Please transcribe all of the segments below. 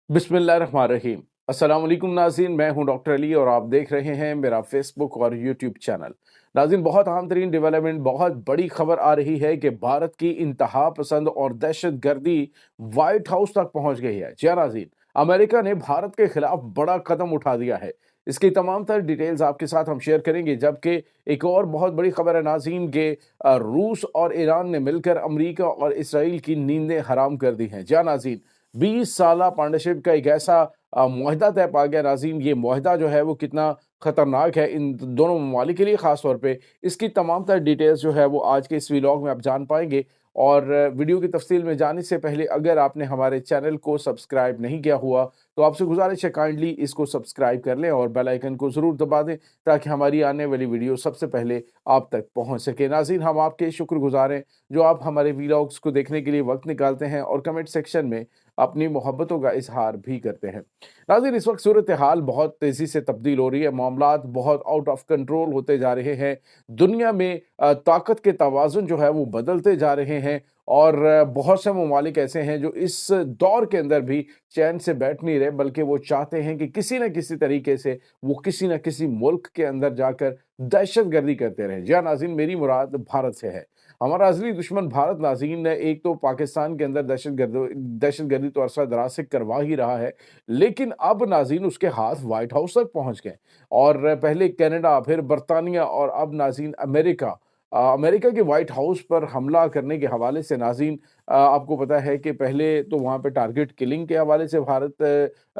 बिस्मिल्लाहिर्रहमानिर्रहीम। अस्सलाम वालेकुम नाज़रीन, मैं हूं डॉक्टर अली और आप देख रहे हैं मेरा फेसबुक और यूट्यूब चैनल। नाज़रीन, बहुत अहम तरीन डेवलपमेंट, बहुत बड़ी खबर आ रही है कि भारत की इंतहा पसंद और दहशत गर्दी व्हाइट हाउस तक पहुंच गई है। जी हाँ नाज़रीन, अमेरिका ने भारत के खिलाफ बड़ा कदम उठा दिया है। इसकी तमाम तर डिटेल्स आपके साथ हम शेयर करेंगे, जबकि एक और बहुत बड़ी खबर है नाज़रीन के रूस और ईरान ने मिलकर अमरीका और इसराइल की नींदें हराम कर दी हैं। जी हाँ नाज़रीन, 20 साला पार्टनरशिप का एक ऐसा मुआहदा तय पा गया नाज़रीन। ये मुआहदा जो है वो कितना खतरनाक है इन दोनों ममालिक के लिए ख़ास तौर पे, इसकी तमाम तर डिटेल्स जो है वो आज के इस व्लॉग में आप जान पाएंगे। और वीडियो की तफसील में जाने से पहले अगर आपने हमारे चैनल को सब्सक्राइब नहीं किया हुआ तो आपसे गुजारिश है काइंडली इसको सब्सक्राइब कर लें और बेल आइकन को ज़रूर दबा दें ताकि हमारी आने वाली वीडियो सबसे पहले आप तक पहुंच सके। नाज़रीन, हम आपके शुक्रगुजार हैं जो आप हमारे व्लॉग्स को देखने के लिए वक्त निकालते हैं और कमेंट सेक्शन में अपनी मोहब्बतों का इजहार भी करते हैं। नाज़रीन, इस वक्त सूरत हाल बहुत तेज़ी से तब्दील हो रही है, मामलात बहुत आउट ऑफ कंट्रोल होते जा रहे हैं। दुनिया में ताकत के तवाज़ुन जो है वो बदलते जा रहे हैं और बहुत से ममालिक ऐसे हैं जो इस दौर के अंदर भी चैन से बैठ नहीं रहे, बल्कि वो चाहते हैं कि किसी न किसी तरीके से वो किसी न किसी मुल्क के अंदर जाकर दहशत गर्दी करते रहें। जी हाँ नाज़रीन, मेरी मुराद भारत से है। हमारा असली दुश्मन भारत नाज़रीन ने एक तो पाकिस्तान के अंदर दहशतगर्दी तो अरसा दराज से करवा ही रहा है, लेकिन अब नाज़रीन उसके हाथ व्हाइट हाउस तक पहुंच गए। और पहले कनाडा, फिर बरतानिया और अब नाज़रीन अमेरिका। अमेरिका के व्हाइट हाउस पर हमला करने के हवाले से नाज़रीन, आपको पता है कि पहले तो वहाँ पे टारगेट किलिंग के हवाले से भारत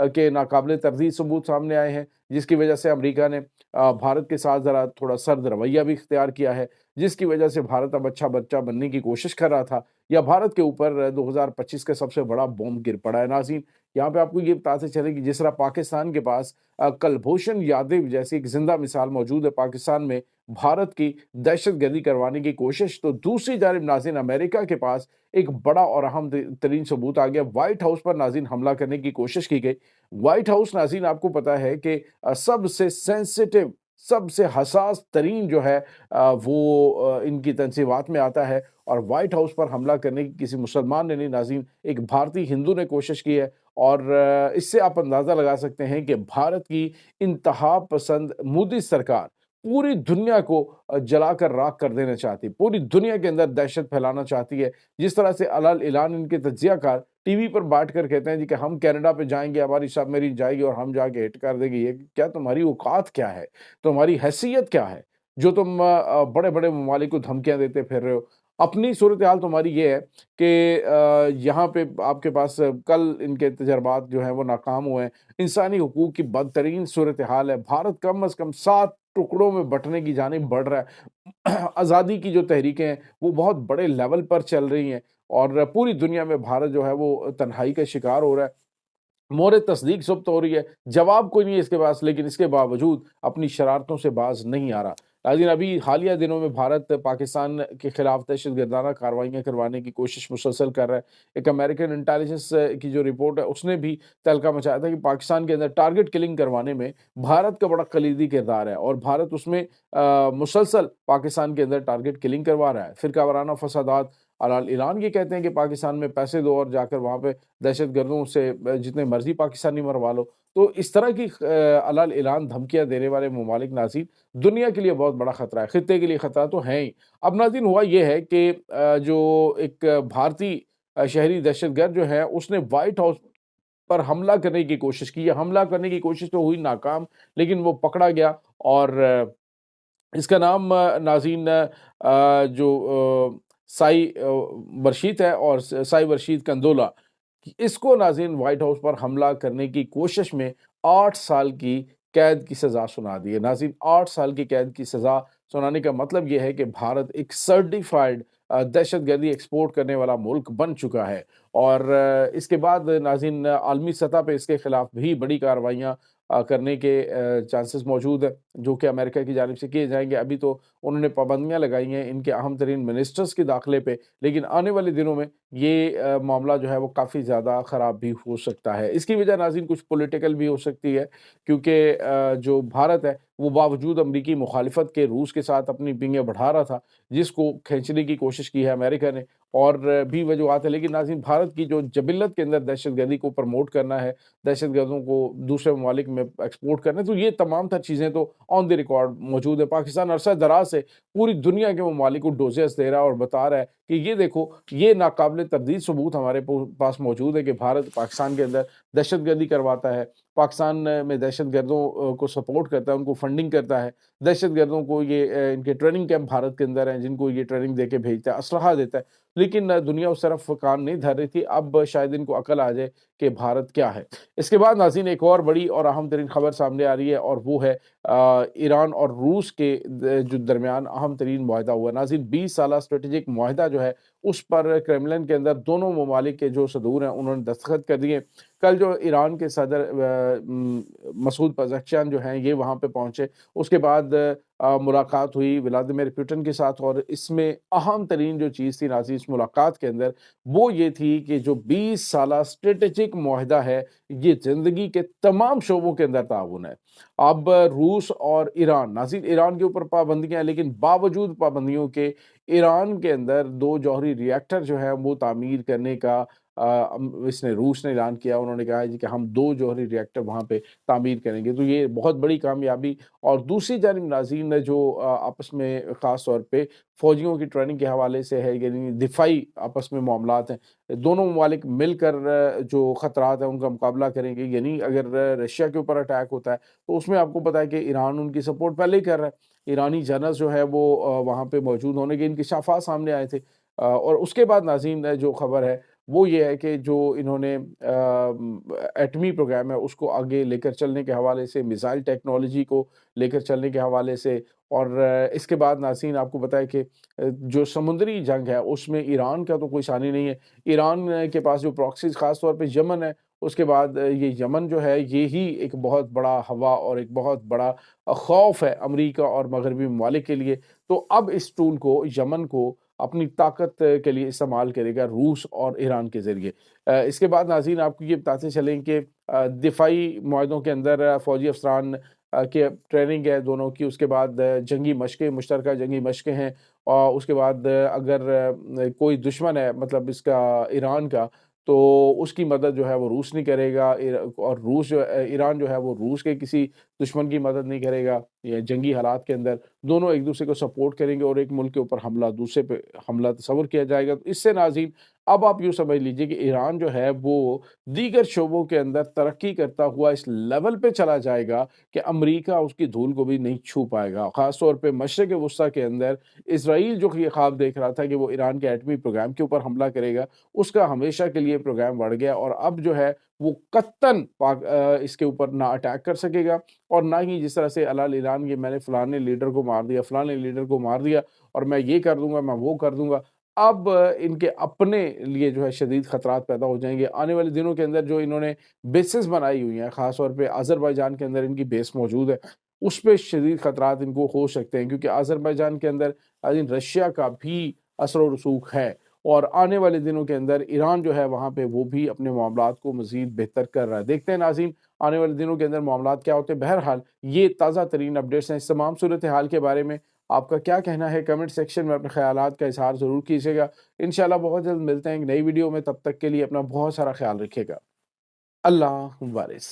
के नाकाबिले तरदीद सबूत सामने आए हैं, जिसकी वजह से अमेरिका ने भारत के साथ ज़रा थोड़ा सर्द रवैया भी इख्तियार किया है, जिसकी वजह से भारत अब अच्छा बच्चा बनने की कोशिश कर रहा था, या भारत के ऊपर 2025 का सबसे बड़ा बॉम्ब गिर पड़ा है। नाज़रीन, यहाँ पे आपको ये बताते चले कि जिस तरह पाकिस्तान के पास कुलभूषण यादव जैसी एक जिंदा मिसाल मौजूद है पाकिस्तान में भारत की दहशतगर्दी करवाने की कोशिश, तो दूसरी जानिब नाज़रीन अमेरिका के पास एक बड़ा और अहम तरीन सबूत आ गया। व्हाइट हाउस पर नाज़रीन हमला करने की कोशिश की गई। व्हाइट हाउस नाज़रीन आपको पता है कि सबसे सेंसिटिव, सबसे हसास तरीन जो है वो इनकी तनसीबात में आता है। और व्हाइट हाउस पर हमला करने की किसी मुसलमान ने नहीं नाज़रीन, एक भारतीय हिंदू ने कोशिश की है। और इससे आप अंदाज़ा लगा सकते हैं कि भारत की इंतहा पसंद मोदी सरकार पूरी दुनिया को जलाकर राख कर देना चाहती है, पूरी दुनिया के अंदर दहशत फैलाना चाहती है। जिस तरह से अलल ऐलान इनके तज्जियाकार टीवी पर बाँट कर कहते हैं जी कि हम कनाडा पे जाएँगे, हमारी सबमरीन जाएगी और हम जाके हिट कर देंगे। ये क्या तुम्हारी औकात क्या है? तुम्हारी हैसियत क्या है? जो तुम बड़े-बड़े ममालिक को धमकियाँ देते फिर रहे हो। अपनी सूरत-ए-हाल तुम्हारी ये है कि यहाँ पे आपके पास कल इनके तजर्बात जो हैं वो नाकाम हुए हैं। इंसानी हुकूक की बदतरीन सूरत-ए-हाल है। भारत कम से कम 7 टुकड़ों में बँटने की जानिब बढ़ रहा है। आज़ादी की जो तहरीकें हैं वो बहुत बड़े लेवल पर चल रही हैं और पूरी दुनिया में भारत जो है वो तन्हाई का शिकार हो रहा है। मोहरे तस्दीक सुब्त हो रही है, जवाब कोई नहीं है इसके पास, लेकिन इसके बावजूद अपनी शरारतों से बाज़ नहीं आ रहा। नाज़रीन, अभी हालिया दिनों में भारत पाकिस्तान के खिलाफ दहशतगर्दाना कार्रवाइयाँ करवाने की कोशिश मुसलसल कर रहा है। एक अमेरिकन इंटेलिजेंस की जो रिपोर्ट है उसने भी तहलका मचाया था कि पाकिस्तान के अंदर टारगेट किलिंग करवाने में भारत का बड़ा कलीदी किरदार है और भारत उसमें मुसलसल पाकिस्तान के अंदर टारगेट किलिंग करवा रहा है। फिरका वाराना फसादात, अलाल ईरान ये कहते हैं कि पाकिस्तान में पैसे दो और जाकर वहाँ पे दहशतगर्दों से जितने मर्जी पाकिस्तानी मरवा लो। तो इस तरह की अलाल ऐलान धमकियाँ देने वाले ममालिक नाज़रीन दुनिया के लिए बहुत बड़ा खतरा है, खित्ते के लिए खतरा तो है ही। अब नाज़रीन हुआ ये है कि जो एक भारतीय शहरी दहशतगर्द जो है उसने व्हाइट हाउस पर हमला करने की कोशिश की। हमला करने की कोशिश तो हुई नाकाम, लेकिन वो पकड़ा गया और इसका नाम नाज़रीन साई बरशीत है और साई बरशीत कंदोला। कि इसको नाज़रीन व्हाइट हाउस पर हमला करने की कोशिश में 8 साल की कैद की सज़ा सुना दी है। नाज़रीन, 8 साल की कैद की सज़ा सुनाने का मतलब ये है कि भारत एक सर्टिफ़ाइड दहशतगर्दी एक्सपोर्ट करने वाला मुल्क बन चुका है। और इसके बाद नाज़रीन आलमी सतह पे इसके खिलाफ भी बड़ी कार्रवाइयाँ کرنے کے چانسز موجود ہیں جو کہ امریکہ کی جانب سے کیے جائیں گے۔ ابھی تو انہوں نے پابندیاں لگائی ہیں ان کے اہم ترین منسٹرز کے داخلے پہ، لیکن آنے والے دنوں میں یہ معاملہ جو ہے وہ کافی زیادہ خراب بھی ہو سکتا ہے۔ اس کی وجہ ناظرین کچھ پولیٹیکل بھی ہو سکتی ہے، کیونکہ جو بھارت ہے وہ باوجود امریکی مخالفت کے روس کے ساتھ اپنی پنگیں بڑھا رہا تھا، جس کو کھینچنے کی کوشش کی ہے امریکہ نے، اور بھی وجوہات ہیں۔ لیکن ناظرین بھارت کی جو جبلت کے اندر دہشت گردی کو پروموٹ کرنا ہے، دہشت گردوں کو دوسرے ممالک میں ایکسپورٹ کرنا ہے، تو یہ تمام تر چیزیں تو آن دی ریکارڈ موجود ہے۔ پاکستان عرصہ دراز سے پوری دنیا کے ممالک کو ڈوزز دے رہا ہے اور بتا رہا ہے کہ یہ دیکھو، یہ ناقابل تردید ثبوت ہمارے پاس موجود ہے کہ بھارت پاکستان کے اندر دہشت گردی کرواتا ہے، پاکستان میں دہشت گردوں کو سپورٹ کرتا ہے، ان کو فنڈنگ کرتا ہے، دہشت گردوں کو یہ ان کے ٹریننگ کیمپ بھارت کے اندر ہیں جن کو یہ ٹریننگ دے کے بھیجتا ہے، اسلحہ دیتا ہے، لیکن دنیا اس طرف کان نہیں دھر رہی تھی۔ اب شاید ان کو عقل آ جائے کہ بھارت کیا ہے۔ اس کے بعد ناظرین ایک اور بڑی اور اہم ترین خبر سامنے آ رہی ہے، اور وہ ہے ایران اور روس کے جو درمیان اہم ترین معاہدہ ہوا۔ ناظرین 20 سالہ اسٹریٹجک معاہدہ جو ہے اس پر کرملن کے اندر دونوں ممالک کے جو صدور ہیں انہوں نے دستخط کر دیے۔ کل جو ایران کے صدر مسعود پزشکیان جو ہیں یہ وہاں پہ پہنچے، اس کے بعد ملاقات ہوئی ولادیمیر پوٹن کے ساتھ، اور اس میں اہم ترین جو چیز تھی ناظرین اس ملاقات کے اندر وہ یہ تھی کہ جو 20 سالہ اسٹریٹجک معاہدہ ہے یہ زندگی کے تمام شعبوں کے اندر تعاون ہے۔ اب روس اور ایران، ناظرین ایران کے اوپر پابندیاں ہیں، لیکن باوجود پابندیوں کے ایران کے اندر 2 جوہری ری ایکٹر جو ہیں وہ تعمیر کرنے کا اس نے روس نے اعلان کیا۔ انہوں نے کہا ہے جی کہ ہم 2 جوہری ری ایکٹر وہاں پہ تعمیر کریں گے، تو یہ بہت بڑی کامیابی۔ اور دوسری جانب ناظرین جو آپس میں خاص طور پہ فوجیوں کی ٹریننگ کے حوالے سے ہے، یعنی دفاعی آپس میں معاملات ہیں، دونوں ممالک مل کر جو خطرات ہیں ان کا مقابلہ کریں گے۔ یعنی اگر رشیا کے اوپر اٹیک ہوتا ہے تو اس میں آپ کو پتا ہے کہ ایران ان کی سپورٹ پہلے ہی کر رہا ہے۔ ایرانی جنرل جو ہے وہ وہاں پہ موجود ہونے کے انکشافات سامنے آئے تھے۔ اور اس کے بعد ناظرین جو خبر ہے وہ یہ ہے کہ جو انہوں نے ایٹمی پروگرام ہے اس کو آگے لے کر چلنے کے حوالے سے، میزائل ٹیکنالوجی کو لے کر چلنے کے حوالے سے، اور اس کے بعد ناظرین آپ کو بتائے کہ جو سمندری جنگ ہے اس میں ایران کا تو کوئی ثانی نہیں ہے۔ ایران کے پاس جو پراکسیز خاص طور پہ یمن ہے، اس کے بعد یہ یمن جو ہے یہی ایک بہت بڑا ہوا اور ایک بہت بڑا خوف ہے امریکہ اور مغربی ممالک کے لیے۔ تو اب اس ٹول کو یمن کو اپنی طاقت کے لیے استعمال کرے گا روس اور ایران کے ذریعے۔ اس کے بعد ناظرین آپ کو یہ بتاتے چلیں کہ دفاعی معاہدوں کے اندر فوجی افسران کی ٹریننگ ہے دونوں کی، اس کے بعد جنگی مشقیں، مشترکہ جنگی مشقیں ہیں، اور اس کے بعد اگر کوئی دشمن ہے مطلب اس کا ایران کا، تو اس کی مدد جو ہے وہ روس نہیں کرے گا، اور ایران جو ہے وہ روس کے کسی دشمن کی مدد نہیں کرے گا۔ یہ جنگی حالات کے اندر دونوں ایک دوسرے کو سپورٹ کریں گے، اور ایک ملک کے اوپر حملہ دوسرے پہ حملہ تصور کیا جائے گا۔ تو اس سے ناظرین اب آپ یوں سمجھ لیجئے کہ ایران جو ہے وہ دیگر شعبوں کے اندر ترقی کرتا ہوا اس لیول پہ چلا جائے گا کہ امریکہ اس کی دھول کو بھی نہیں چھو پائے گا۔ خاص طور پہ مشرق وسطیٰ کے اندر اسرائیل جو یہ خواب دیکھ رہا تھا کہ وہ ایران کے ایٹمی پروگرام کے اوپر حملہ کرے گا، اس کا ہمیشہ کے لیے پروگرام بڑھ گیا، اور اب جو ہے وہ قطعاً اس کے اوپر نہ اٹیک کر سکے گا، اور نہ ہی جس طرح سے اعلان یہ میں نے فلانے لیڈر کو مار دیا، فلانے لیڈر کو مار دیا، اور میں یہ کر دوں گا، میں وہ کر دوں گا۔ اب ان کے اپنے لیے جو ہے شدید خطرات پیدا ہو جائیں گے آنے والے دنوں کے اندر۔ جو انہوں نے بیسز بنائی ہوئی ہیں، خاص طور پہ آذربائیجان کے اندر ان کی بیس موجود ہے، اس پہ شدید خطرات ان کو ہو سکتے ہیں، کیونکہ آذربائیجان کے اندر رشیا کا بھی اثر و رسوخ ہے، اور آنے والے دنوں کے اندر ایران جو ہے وہاں پہ وہ بھی اپنے معاملات کو مزید بہتر کر رہا ہے۔ دیکھتے ہیں ناظرین آنے والے دنوں کے اندر معاملات کیا ہوتے ہیں۔ بہرحال یہ تازہ ترین اپڈیٹس ہیں۔ اس تمام صورتحال کے بارے میں آپ کا کیا کہنا ہے؟ کمنٹ سیکشن میں اپنے خیالات کا اظہار ضرور کیجیے گا۔ انشاءاللہ بہت جلد ملتے ہیں ایک نئی ویڈیو میں، تب تک کے لیے اپنا بہت سارا خیال رکھیے گا۔ اللہ حافظ۔